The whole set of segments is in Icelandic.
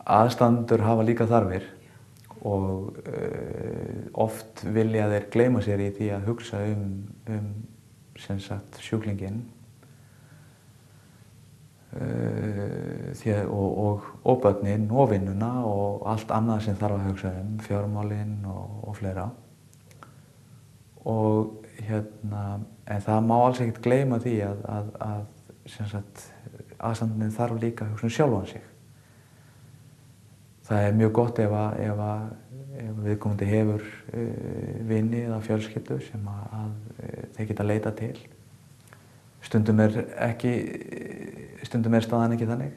aðstandendur hafa líka þarfir og oft vilja þeir gleyma sér í því að hugsa sem sagt sjúklinginn og börnin og vinnuna og allt annað sem þarf að hugsa fjármálin og fleira. Og en það má alls ekkert gleyma því að sem sagt aðstandinn þarf líka að hugsa sjálfan sig. Það mjög gott ef viðkomandi hefur vini eða fjölskyldu sem þeir geta leitað til. Stundum er staðan ekki þannig.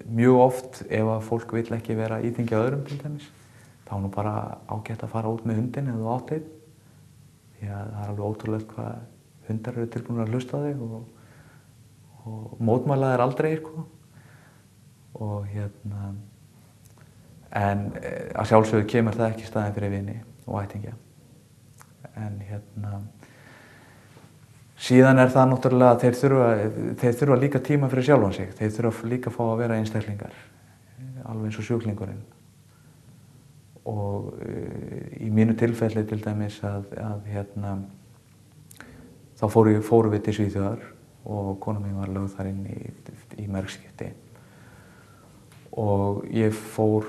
Mjög oft ef að fólk vill ekki vera íþyngja öðrum til dæmis, þá nú bara ágætt að fara út með hundinn ef þú átt einn. Því að það alveg ótrúlegt hvað hundar eru tilbúnir að hlusta á þig og mótmæla þér aldrei, sko. Og en að sjálfsögðu kemur það ekki í staðinn fyrir vini og ættingja. En síðan er það náttúrulega að þeir þurfa líka tíma fyrir sjálfan sig. Þeir þurfa líka að fá að vera einstaklingar, alveg eins og sjúklingurinn. Og í mínu tilfelli til dæmis þá fórum við til Svíþjóðar og kona mín var lögð þar inn í mergskipti. Og ég fór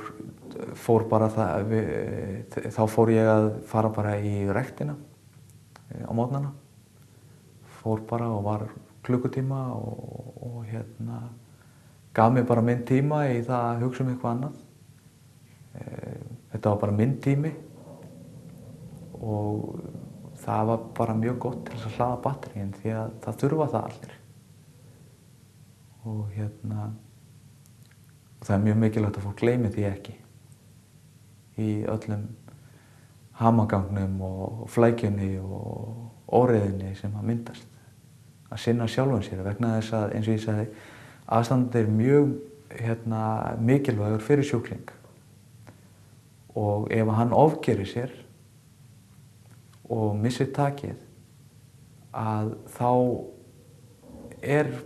bara þá fór ég að fara bara í ræktina á morgnana. Fór bara og var klukkutíma og gaf mér bara minn tíma í það að hugsa eitthvað annað. Þetta var bara minn tími og það var bara mjög gott til að hlaða batteríin því að það þurfa það allir. Og það mjög mikilvægt að fólk gleymi því ekki í öllum hamagangnum og flækjunni og óreiðunni sem að myndast. Að sinna sjálfum sér vegna þess að, eins og ég sagði, aðstandandi mjög mikilvægur fyrir sjúkling. Og ef hann ofgerir sér og missir takið, að þá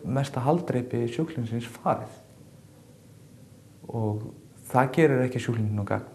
mesta haldreipi sjúklingsins farið. Og það gerir ekki sjúklinginn gagn.